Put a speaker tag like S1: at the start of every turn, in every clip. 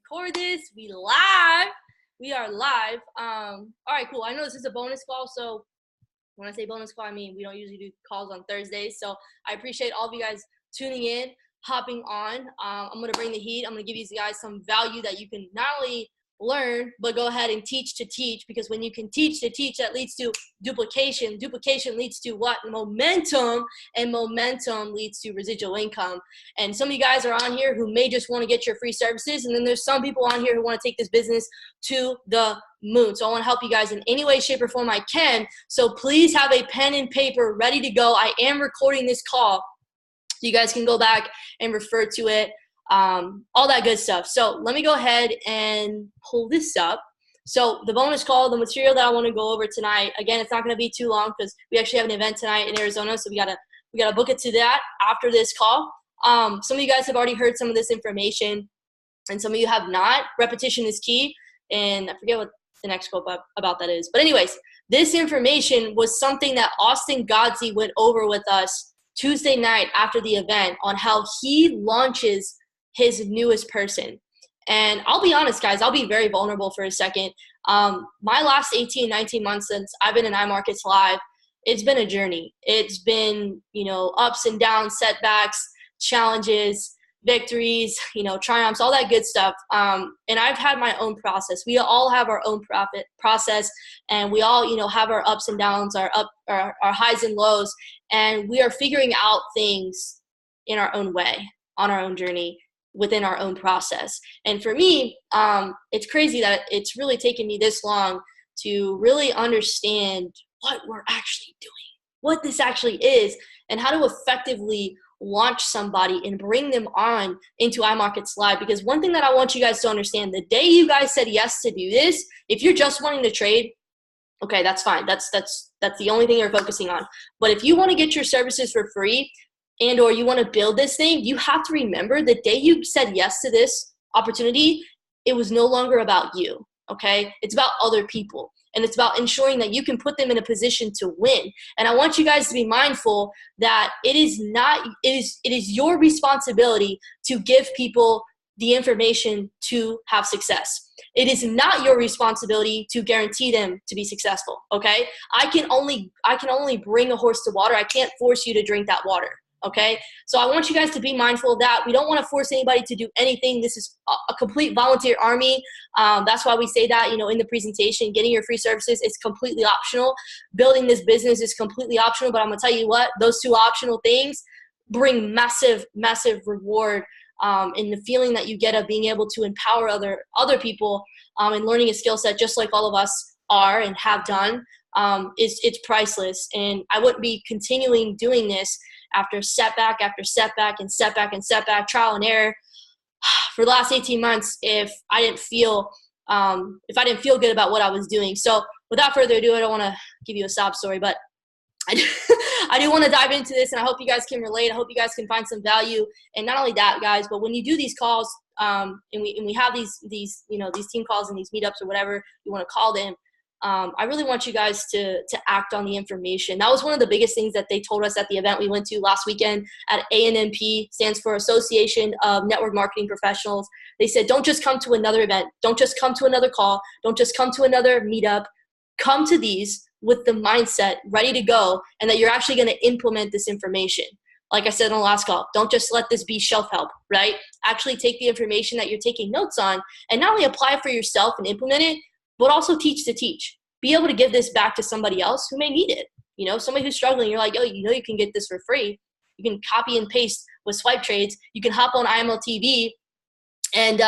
S1: record this. We live. We are live. All right, cool. I know this is a bonus call, so when I say bonus call, I mean we don't usually do calls on Thursdays. So I appreciate all of you guys tuning in, hopping on. I'm gonna bring the heat. I'm gonna give you guys some value that you can not only learn, but go ahead and teach to teach, because when you can teach to teach, that leads to duplication. Duplication leads to what? Momentum, and momentum leads to residual income. And some of you guys are on here who may just want to get your free services, and then there's some people on here who want to take this business to the moon. So I want to help you guys in any way, shape, or form I can. So please have a pen and paper ready to go. I am recording this call, so you guys can go back and refer to it. All that good stuff. So let me go ahead and pull this up. So the bonus call, the material that I want to go over tonight, again, it's not going to be too long because we actually have an event tonight in Arizona. So we gotta book it to that after this call. Some of you guys have already heard some of this information and some of you have not. Repetition is key. And I forget what the next quote about that is. But anyways, this information was something that Austin Godsey went over with us Tuesday night after the event on how he launches his newest person. And I'll be honest, guys, I'll be very vulnerable for a second. My last 18, 19 months since I've been in iMarkets Live, it's been a journey. It's been, ups and downs, setbacks, challenges, victories, triumphs, all that good stuff. And I've had my own process. We all have our own process, and we all, have our ups and downs, our highs and lows, and we are figuring out things in our own way, on our own journey, within our own process. And for me, it's crazy that it's really taken me this long to really understand what we're actually doing, what this actually is, and how to effectively launch somebody and bring them on into iMarkets Live. Because one thing that I want you guys to understand, the day you guys said yes to do this, if you're just wanting to trade, okay, that's fine. That's the only thing you're focusing on. But if you want to get your services for free, and or you want to build this thing, you have to remember the day you said yes to this opportunity, it was no longer about you, okay? It's about other people, and it's about ensuring that you can put them in a position to win. And I want you guys to be mindful that it is your responsibility to give people the information to have success. It is not your responsibility to guarantee them to be successful, okay? I can only bring a horse to water. I can't force you to drink that water. Okay, so I want you guys to be mindful of that. We don't want to force anybody to do anything. This is a complete volunteer army. That's why we say that, in the presentation, getting your free services is completely optional. Building this business is completely optional, but I'm going to tell you what, those two optional things bring massive, massive reward in the feeling that you get of being able to empower other people and learning a skill set just like all of us are and have done. It's priceless. And I wouldn't be continuing doing this after setback after setback and setback and setback, trial and error for the last 18 months if I didn't feel good about what I was doing. So without further ado, I don't want to give you a sob story, but I do want to dive into this, and I hope you guys can relate. I hope you guys can find some value. And not only that, guys, but when you do these calls, and we have these team calls and these meetups or whatever you want to call them, I really want you guys to act on the information. That was one of the biggest things that they told us at the event we went to last weekend at ANMP, stands for Association of Network Marketing Professionals. They said, don't just come to another event. Don't just come to another call. Don't just come to another meetup. Come to these with the mindset ready to go, and that you're actually going to implement this information. Like I said on the last call, don't just let this be shelf help, right? Actually take the information that you're taking notes on and not only apply it for yourself and implement it, but also teach to teach. Be able to give this back to somebody else who may need it. Somebody who's struggling, you're like, you can get this for free. You can copy and paste with swipe trades. You can hop on IMLTV and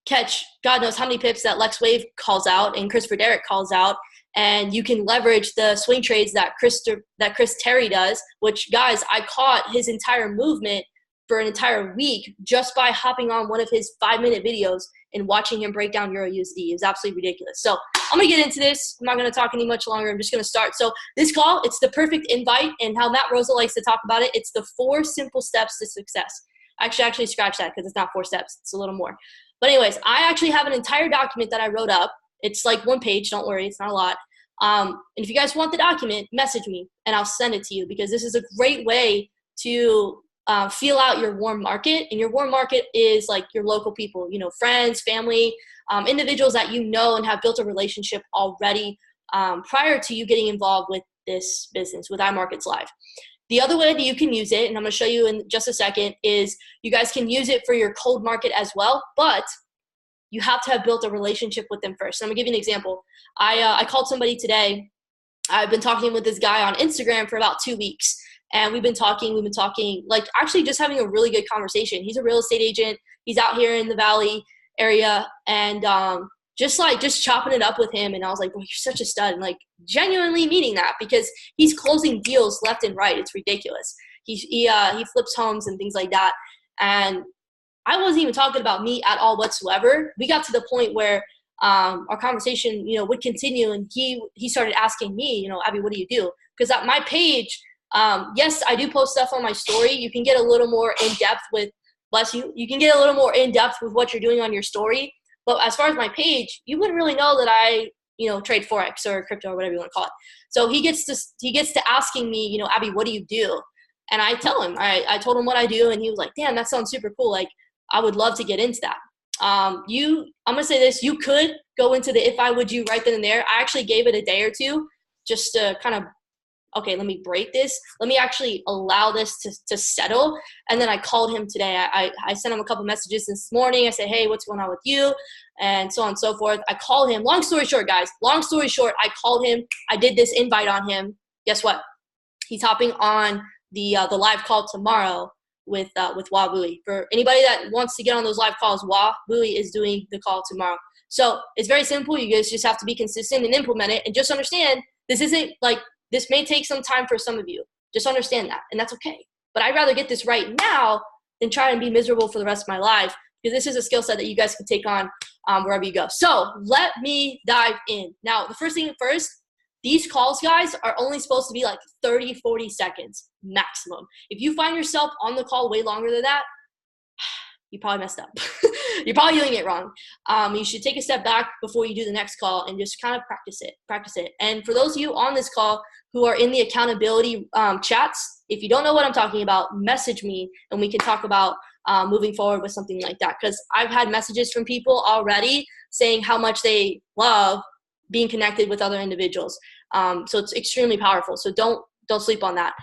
S1: catch God knows how many pips that Lex Wave calls out and Chris Frederick calls out. And you can leverage the swing trades that Chris Terry does, which, guys, I caught his entire movement for an entire week just by hopping on one of his 5-minute videos and watching him break down Euro USD. Is absolutely ridiculous. So I'm going to get into this. I'm not going to talk any much longer. I'm just going to start. So this call, it's the perfect invite, and how Matt Rosa likes to talk about it, it's the 4 simple steps to success. Actually scratch that because it's not 4 steps. It's a little more. But anyways, I actually have an entire document that I wrote up. It's like 1 page. Don't worry. It's not a lot. And if you guys want the document, message me and I'll send it to you, because this is a great way to feel out your warm market. And your warm market is like your local people, you know, friends, family, individuals that you know and have built a relationship already prior to you getting involved with this business, with iMarkets Live. The other way that you can use it, and I'm going to show you in just a second, is you guys can use it for your cold market as well, but you have to have built a relationship with them first. So I'm going to give you an example. I called somebody today. I've been talking with this guy on Instagram for about 2 weeks, and we've been talking, like actually just having a really good conversation. He's a real estate agent. He's out here in the Valley area, and just chopping it up with him. And I was like, bro, you're such a stud. And like genuinely meaning that, because he's closing deals left and right. It's ridiculous. He flips homes and things like that. And I wasn't even talking about me at all whatsoever. We got to the point where our conversation, you know, would continue, and he started asking me, you know, Abby, what do you do? Because at my page, yes, I do post stuff on my story. You can get a little more in depth with, bless you, you can get a little more in depth with what you're doing on your story. But as far as my page, you wouldn't really know that I, you know, trade Forex or crypto or whatever you want to call it. So he gets to asking me, you know, Abby, what do you do? And I tell him, I told him what I do, and he was like, damn, that sounds super cool. Like, I would love to get into that. I'm going to say this, you could go into the if I would you right then and there. I actually gave it a day or two just to kind of, okay, let me break this. Let me actually allow this to settle. And then I called him today. I sent him a couple messages this morning. I said, hey, what's going on with you? And so on and so forth. I called him. Long story short, guys, I called him. I did this invite on him. Guess what? He's hopping on the live call tomorrow with Wah Buoy. For anybody that wants to get on those live calls, Wah Buoy is doing the call tomorrow. So it's very simple. You guys just have to be consistent and implement it. And just understand, this isn't like, this may take some time for some of you. Just understand that, and that's okay. But I'd rather get this right now than try and be miserable for the rest of my life, because this is a skill set that you guys can take on wherever you go. So let me dive in. Now, the first thing first, these calls, guys, are only supposed to be like 30, 40 seconds maximum. If you find yourself on the call way longer than that, you probably messed up. You're probably doing it wrong. You should take a step back before you do the next call and just kind of practice it. And for those of you on this call who are in the accountability chats, if you don't know what I'm talking about, message me and we can talk about moving forward with something like that. Because I've had messages from people already saying how much they love being connected with other individuals. So it's extremely powerful. So don't sleep on that.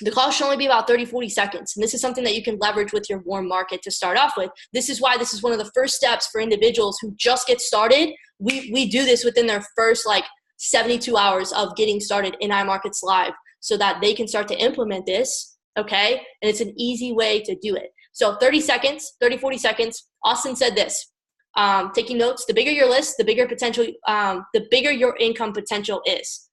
S1: The call should only be about 30, 40 seconds. And this is something that you can leverage with your warm market to start off with. This is why this is one of the first steps for individuals who just get started. We do this within their first like 72 hours of getting started in iMarkets Live so that they can start to implement this, okay? And it's an easy way to do it. So 30 seconds, 30, 40 seconds. Austin said this, taking notes, the bigger your list, the bigger your income potential is.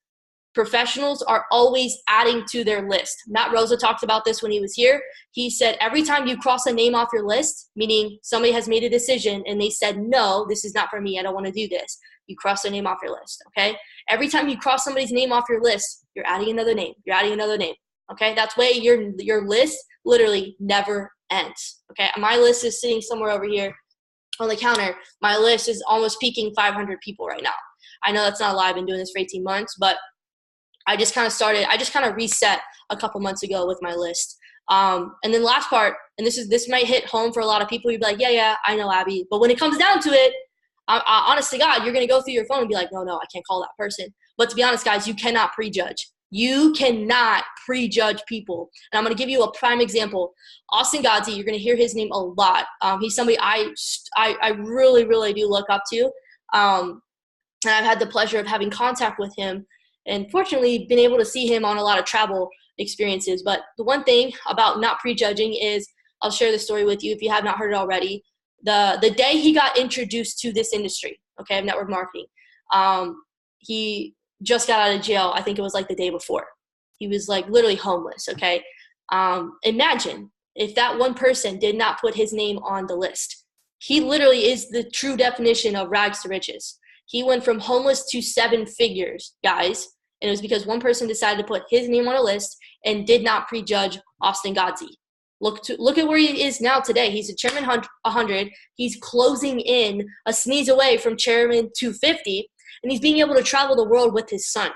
S1: Professionals are always adding to their list. Matt Rosa talked about this when he was here. He said every time you cross a name off your list, meaning somebody has made a decision and they said, no, this is not for me, I don't want to do this. You cross their name off your list, okay? Every time you cross somebody's name off your list, you're adding another name. You're adding another name, okay? That's way your list literally never ends, okay? My list is sitting somewhere over here on the counter. My list is almost peaking 500 people right now. I know that's not a lie. I've been doing this for 18 months, but I just kind of reset a couple months ago with my list. And then last part, and this might hit home for a lot of people. You'd be like, yeah, I know, Abby. But when it comes down to it, honest to God, you're going to go through your phone and be like, no, I can't call that person. But to be honest, guys, you cannot prejudge. You cannot prejudge people. And I'm going to give you a prime example. Austin Godsey, you're going to hear his name a lot. He's somebody I really, really do look up to. And I've had the pleasure of having contact with him and fortunately been able to see him on a lot of travel experiences. But the one thing about not prejudging is, I'll share this story with you if you have not heard it already. The day he got introduced to this industry, okay, of network marketing, he just got out of jail. I think it was like the day before. He was like literally homeless, okay? Imagine if that one person did not put his name on the list. He literally is the true definition of rags to riches. He went from homeless to 7 figures, guys, and it was because one person decided to put his name on a list and did not prejudge Austin Godsey. Look at where he is now today. He's a Chairman 100. He's closing in a sneeze away from Chairman 250, and he's being able to travel the world with his son.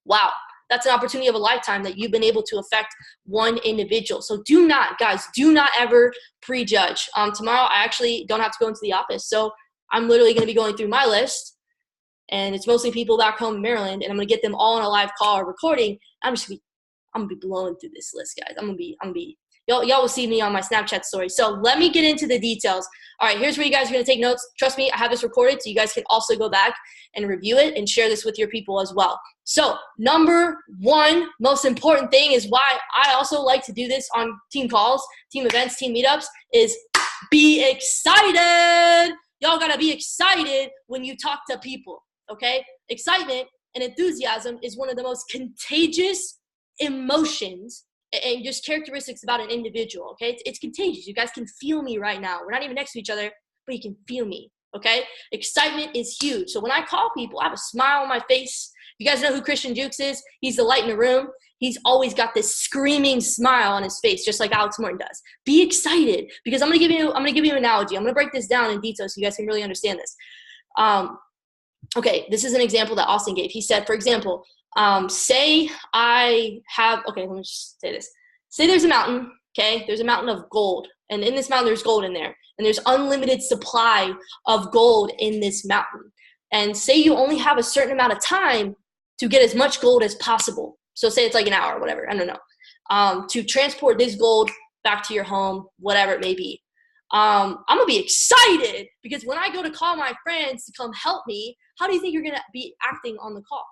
S1: Wow. that's an opportunity of a lifetime that you've been able to affect one individual. So do not, guys, do not ever prejudge. Tomorrow I actually don't have to go into the office. So I'm literally going to be going through my list, and it's mostly people back home in Maryland, and I'm going to get them all on a live call or recording. I'm going to be blowing through this list, guys. I'm going to be, y'all will see me on my Snapchat story. So let me get into the details. All right, here's where you guys are going to take notes. Trust me, I have this recorded, so you guys can also go back and review it and share this with your people as well. So number one most important thing is why I also like to do this on team calls, team events, team meetups is be excited. Y'all got to be excited when you talk to people, okay? Excitement and enthusiasm is one of the most contagious emotions and just characteristics about an individual, okay? It's contagious. You guys can feel me right now. We're not even next to each other, but you can feel me, okay? Excitement is huge. So when I call people, I have a smile on my face. You guys know who Christian Jukes is? He's the light in the room. He's always got this screaming smile on his face, just like Alex Morton does. Be excited, because I'm gonna give you an analogy. I'm gonna break this down in detail so you guys can really understand this. Okay, this is an example that Austin gave. He said, for example, say I have, okay, let me just say this. Say there's a mountain, okay? There's a mountain of gold, and in this mountain there's gold in there, and there's unlimited supply of gold in this mountain. And say you only have a certain amount of time to get as much gold as possible. So say it's like an hour or whatever, I don't know, to transport this gold back to your home, whatever it may be. I'm going to be excited because when I go to call my friends to come help me, how do you think you're going to be acting on the call?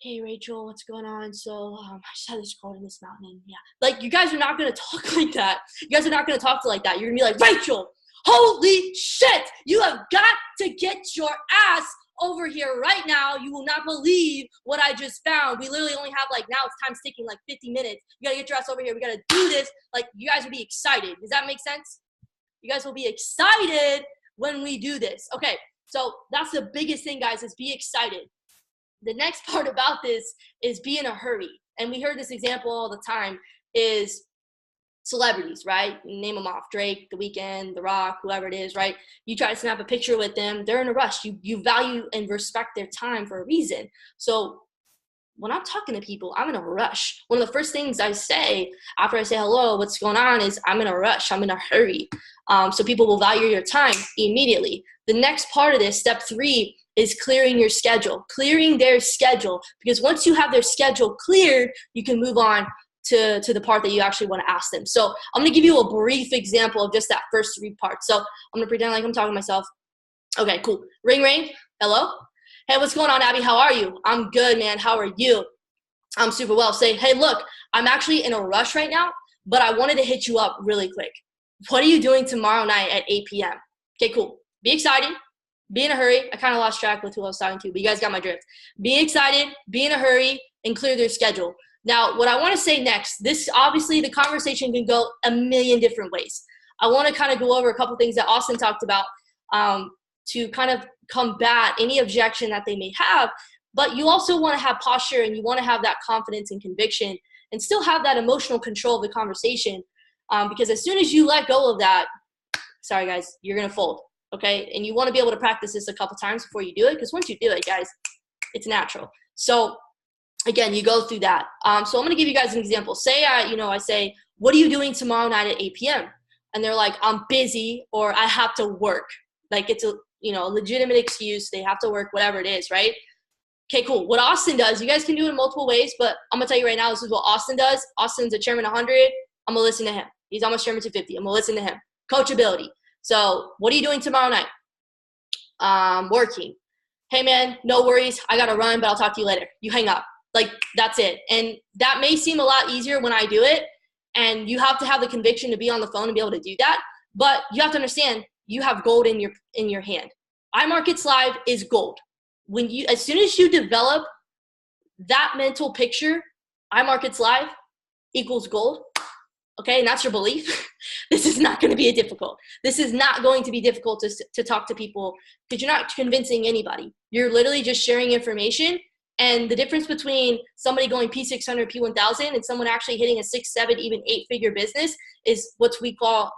S1: Hey, Rachel, what's going on? So I just had this gold in this mountain. Yeah. Like, you guys are not going to talk like that. You guys are not going to talk like that. You're going to be like, Rachel, holy shit, you have got to get your ass over here right now. You will not believe what I just found. We literally only have now it's time ticking 50 minutes. You got to get your ass over here. We got to do this. You guys will be excited. Does that make sense? You guys will be excited when we do this. Okay, so that's the biggest thing, guys, is be excited. The next part about this is be in a hurry. And we heard this example all the time is celebrities, right? Name them off. Drake, The Weeknd, The Rock, whoever it is, right? You try to snap a picture with them. They're in a rush. You value and respect their time for a reason. So when I'm talking to people, I'm in a rush. One of the first things I say after I say hello, what's going on, is I'm in a rush. I'm in a hurry. So people will value your time immediately. The next part of this, step 3, is clearing your schedule, clearing their schedule. Because once you have their schedule cleared, you can move on to the part that you actually want to ask them. So I'm going to give you a brief example of just that first 3 parts. So I'm going to pretend like I'm talking to myself. Okay, cool. Ring, ring. Hello? Hey, what's going on, Abby? How are you? I'm good, man. How are you? I'm super well. Say, hey, look, I'm actually in a rush right now, but I wanted to hit you up really quick. What are you doing tomorrow night at 8 p.m.? Okay, cool. Be excited. Be in a hurry. I kind of lost track with who I was talking to, but you guys got my drift. Be excited, be in a hurry, and clear their schedule. Now, what I want to say next, this obviously the conversation can go a million different ways. I want to kind of go over a couple things that Austin talked about to kind of combat any objection that they may have, but you also want to have posture and you want to have that confidence and conviction and still have that emotional control of the conversation because as soon as you let go of that, sorry guys, you're going to fold, okay? And you want to be able to practice this a couple times before you do it because once you do it, guys, it's natural. So again, you go through that. So I'm going to give you guys an example. Say I say, what are you doing tomorrow night at 8 p.m.? And they're like, I'm busy or I have to work. Like it's a legitimate excuse. They have to work, whatever it is, right? Okay, cool. What Austin does, you guys can do it in multiple ways, but I'm going to tell you right now, this is what Austin does. Austin's a chairman 100. I'm going to listen to him. He's almost chairman 250. I'm going to listen to him. Coachability. So what are you doing tomorrow night? Working. Hey, man, no worries. I got to run, but I'll talk to you later. You hang up. Like, that's it. And that may seem a lot easier when I do it, and you have to have the conviction to be on the phone and be able to do that, but you have to understand you have gold in your hand. iMarkets Live is gold. As soon as you develop that mental picture, iMarkets Live equals gold, okay, and that's your belief, this is not going to be difficult. This is not going to be difficult to talk to people because you're not convincing anybody. You're literally just sharing information. And the difference between somebody going P600, P1000 and someone actually hitting a 6, 7, even 8-figure business is what we call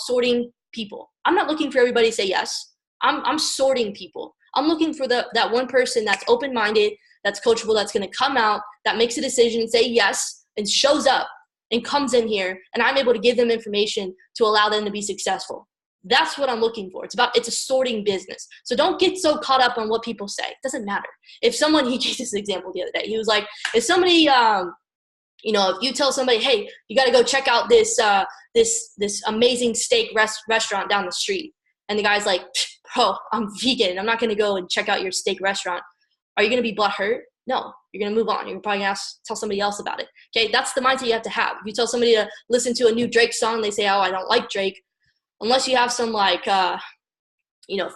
S1: sorting people. I'm not looking for everybody to say yes. I'm sorting people. I'm looking for that one person that's open-minded, that's coachable, that's going to come out, that makes a decision and say yes, and shows up and comes in here, and I'm able to give them information to allow them to be successful. That's what I'm looking for. It's a sorting business. So don't get so caught up on what people say. It doesn't matter. If someone, he gave this example the other day. He was like, if somebody, if you tell somebody, hey, you got to go check out this amazing steak restaurant down the street, and the guy's like, bro, I'm vegan. I'm not going to go and check out your steak restaurant. Are you going to be butthurt? No, you're going to move on. You're probably going to tell somebody else about it. Okay, that's the mindset you have to have. If you tell somebody to listen to a new Drake song, they say, oh, I don't like Drake. Unless you have some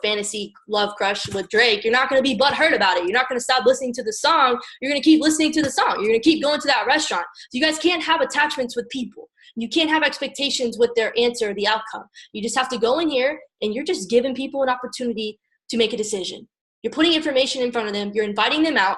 S1: fantasy love crush with Drake, you're not going to be butthurt about it. You're not going to stop listening to the song. You're going to keep listening to the song. You're going to keep going to that restaurant. So you guys can't have attachments with people. You can't have expectations with their answer or the outcome. You just have to go in here and you're just giving people an opportunity to make a decision. You're putting information in front of them. You're inviting them out.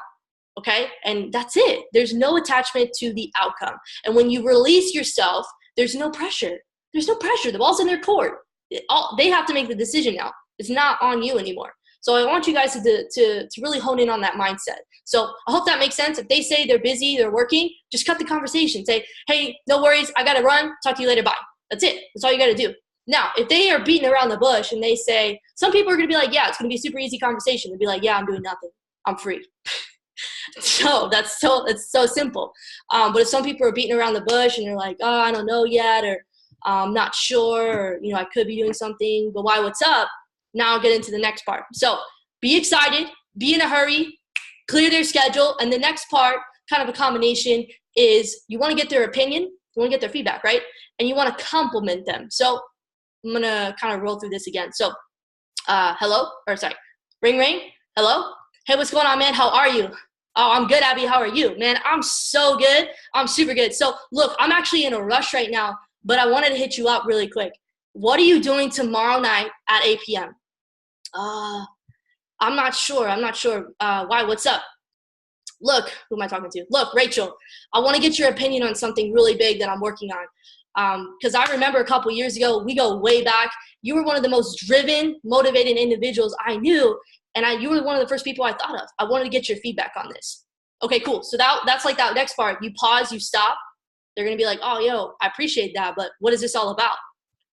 S1: Okay? And that's it. There's no attachment to the outcome. And when you release yourself, there's no pressure. There's no pressure. The ball's in their court. They have to make the decision now. It's not on you anymore. So I want you guys to really hone in on that mindset. So I hope that makes sense. If they say they're busy, they're working, just cut the conversation. Say, hey, no worries. I got to run. Talk to you later. Bye. That's it. That's all you got to do. Now, if they are beating around the bush and they say, some people are going to be like, yeah, it's going to be a super easy conversation. They'll be like, yeah, I'm doing nothing. I'm free. So it's so simple. But if some people are beating around the bush and they're like, oh, I don't know yet, or I'm not sure, or, I could be doing something, but why, what's up? Now I'll get into the next part. So be excited, be in a hurry, clear their schedule. And the next part, kind of a combination, is you want to get their opinion, you want to get their feedback, right? And you want to compliment them. So I'm going to kind of roll through this again. So ring, ring. Hello. Hey, what's going on, man? How are you? Oh, I'm good, Abby. How are you? Man, I'm so good. I'm super good. So look, I'm actually in a rush right now, but I wanted to hit you up really quick. What are you doing tomorrow night at 8 p.m.? I'm not sure. Why? What's up? Look, who am I talking to? Look, Rachel, I want to get your opinion on something really big that I'm working on. Because I remember a couple years ago, we go way back. You were one of the most driven, motivated individuals I knew. And you were one of the first people I thought of. I wanted to get your feedback on this. Okay, cool. So that's like that next part. You pause, you stop. They're going to be like, oh, yo, I appreciate that, but what is this all about?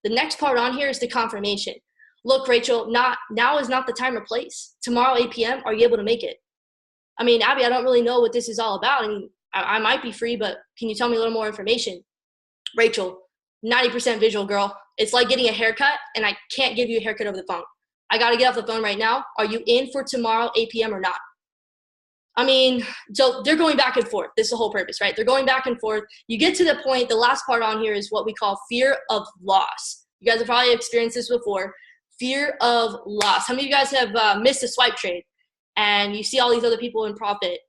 S1: The next part on here is the confirmation. Look, Rachel, now is not the time or place. Tomorrow, 8 p.m., are you able to make it? I mean, Abby, I don't really know what this is all about. I mean, I might be free, but can you tell me a little more information? Rachel, 90% visual, girl. It's like getting a haircut, and I can't give you a haircut over the phone. I got to get off the phone right now. Are you in for tomorrow, 8 p.m. or not? I mean, so they're going back and forth. This is the whole purpose, right? They're going back and forth. You get to the point, the last part on here is what we call fear of loss. You guys have probably experienced this before. Fear of loss. How many of you guys have missed a swipe trade and you see all these other people in profit?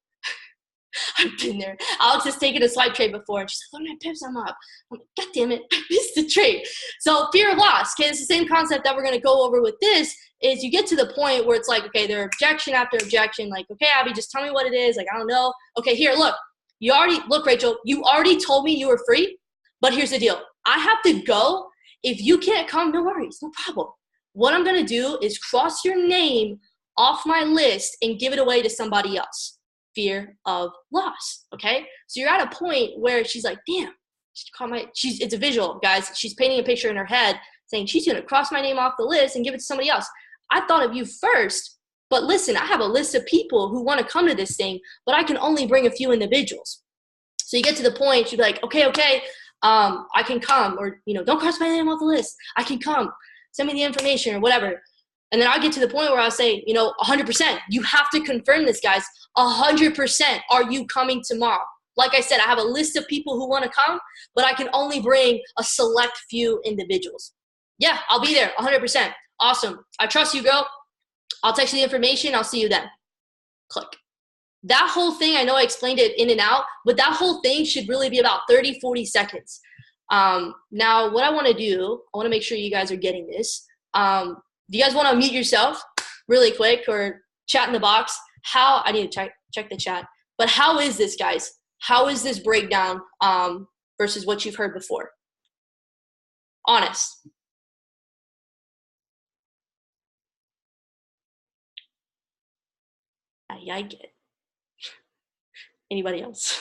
S1: I've been there. Alex has taken a swipe trade before, and she's like, "Oh, my pips, I'm up." I'm like, God damn it, I missed the trade. So fear of loss. Okay, it's the same concept that we're going to go over with this. Is you get to the point where it's like, okay, they're objection after objection. Like, okay, Abby, just tell me what it is. Like, I don't know. Okay, here, look. Look, Rachel, you already told me you were free, but here's the deal. I have to go. If you can't come, no worries, no problem. What I'm going to do is cross your name off my list and give it away to somebody else. Fear of loss. Okay. So you're at a point where she's like, damn, it's a visual, guys. She's painting a picture in her head saying she's going to cross my name off the list and give it to somebody else. I thought of you first, but listen, I have a list of people who want to come to this thing, but I can only bring a few individuals. So you get to the point, she'd be like, okay, I can come, or, don't cross my name off the list. I can come. Send me the information or whatever. And then I get to the point where I'll say, 100%, you have to confirm this, guys. 100%, are you coming tomorrow? Like I said, I have a list of people who want to come, but I can only bring a select few individuals. Yeah, I'll be there, 100%. Awesome. I trust you, girl. I'll text you the information. I'll see you then. Click. That whole thing, I know I explained it in and out, but that whole thing should really be about 30, 40 seconds. Now, what I want to do, I want to make sure you guys are getting this. Do you guys want to unmute yourself really quick or chat in the box? I need to check the chat. But how is this, guys? How is this breakdown versus what you've heard before? Honest. I like it. Anybody else?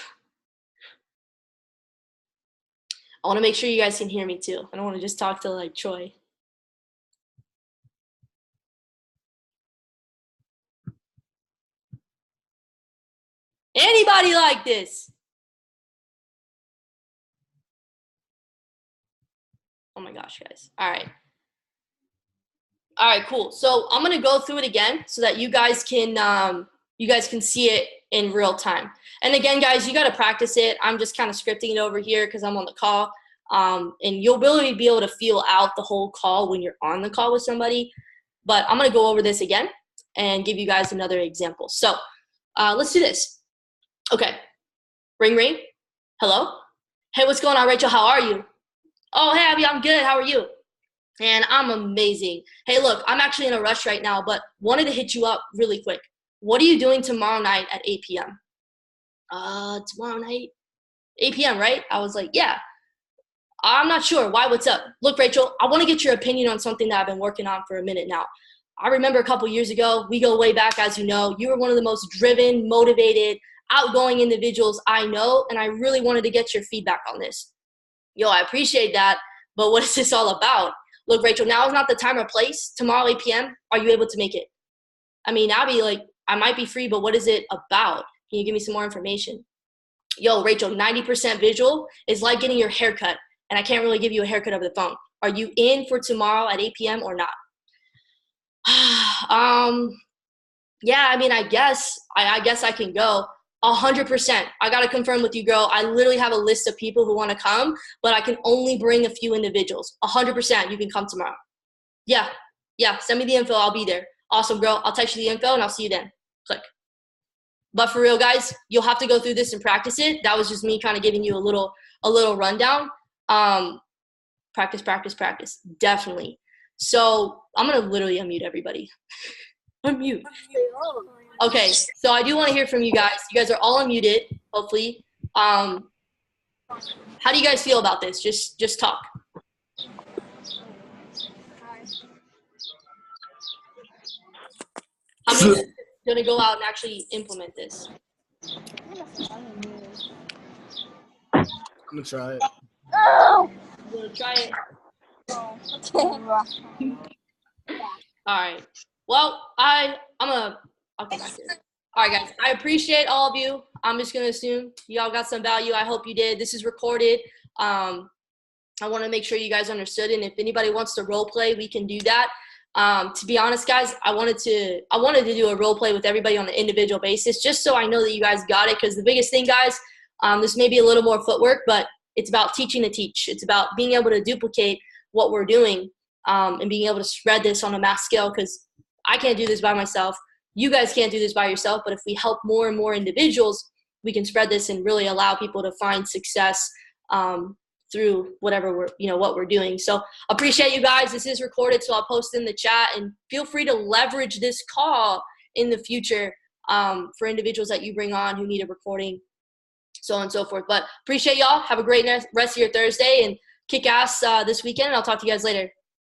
S1: I want to make sure you guys can hear me too. I don't want to just talk to like Troy. Anybody like this? Oh my gosh, guys. All right. All right, cool. So I'm gonna go through it again so that you guys can see it in real time. And again, guys, you got to practice it. I'm just kind of scripting it over here because I'm on the call. And you'll really be able to feel out the whole call when you're on the call with somebody. But I'm gonna go over this again and give you guys another example. So let's do this. Okay. Ring, ring. Hello. Hey, what's going on, Rachel? How are you? Oh, hey, Abby, I'm good. How are you? And I'm amazing. Hey, look, I'm actually in a rush right now, but wanted to hit you up really quick. What are you doing tomorrow night at 8 p.m.? Tomorrow night? 8 p.m., right? I was like, yeah. I'm not sure. Why? What's up? Look, Rachel, I want to get your opinion on something that I've been working on for a minute now. I remember a couple years ago, we go way back, as you know. You were one of the most driven, motivated, outgoing individuals I know, and I really wanted to get your feedback on this. Yo, I appreciate that, but what is this all about? Look, Rachel, now is not the time or place. Tomorrow, 8 p.m., are you able to make it? I mean, Abby, like, I might be free, but what is it about? Can you give me some more information? Yo, Rachel, 90% visual is like getting your hair cut, and I can't really give you a haircut over the phone. Are you in for tomorrow at 8 p.m. or not? Yeah, I mean, I guess I can go. 100%. I got to confirm with you, girl. I literally have a list of people who want to come, but I can only bring a few individuals. 100%. You can come tomorrow. Yeah. Send me the info. I'll be there. Awesome, girl. I'll text you the info, and I'll see you then. Click. But for real, guys, you'll have to go through this and practice it. That was just me kind of giving you a little rundown. Practice. Definitely. So I'm going to literally unmute everybody. Unmute. Okay, so I do want to hear from you guys. You guys are all unmuted, hopefully. How do you guys feel about this? Just talk. How many are going to go out and actually implement this?
S2: I'm going to try it.
S1: You want to try it? All right. Well, I'll come back here. All right, guys. I appreciate all of you. I'm just going to assume y'all got some value. I hope you did. This is recorded. I want to make sure you guys understood. And if anybody wants to role play, we can do that. To be honest, guys, I wanted to do a role play with everybody on an individual basis, just so I know that you guys got it. Because the biggest thing, guys, this may be a little more footwork, but it's about teaching to teach. It's about being able to duplicate what we're doing and being able to spread this on a mass scale, because I can't do this by myself. You guys can't do this by yourself, but if we help more and more individuals, we can spread this and really allow people to find success through whatever what we're doing. So appreciate you guys. This is recorded, so I'll post in the chat, and feel free to leverage this call in the future for individuals that you bring on who need a recording, so on and so forth. But appreciate y'all. Have a great rest of your Thursday and kick ass this weekend, and I'll talk to you guys later.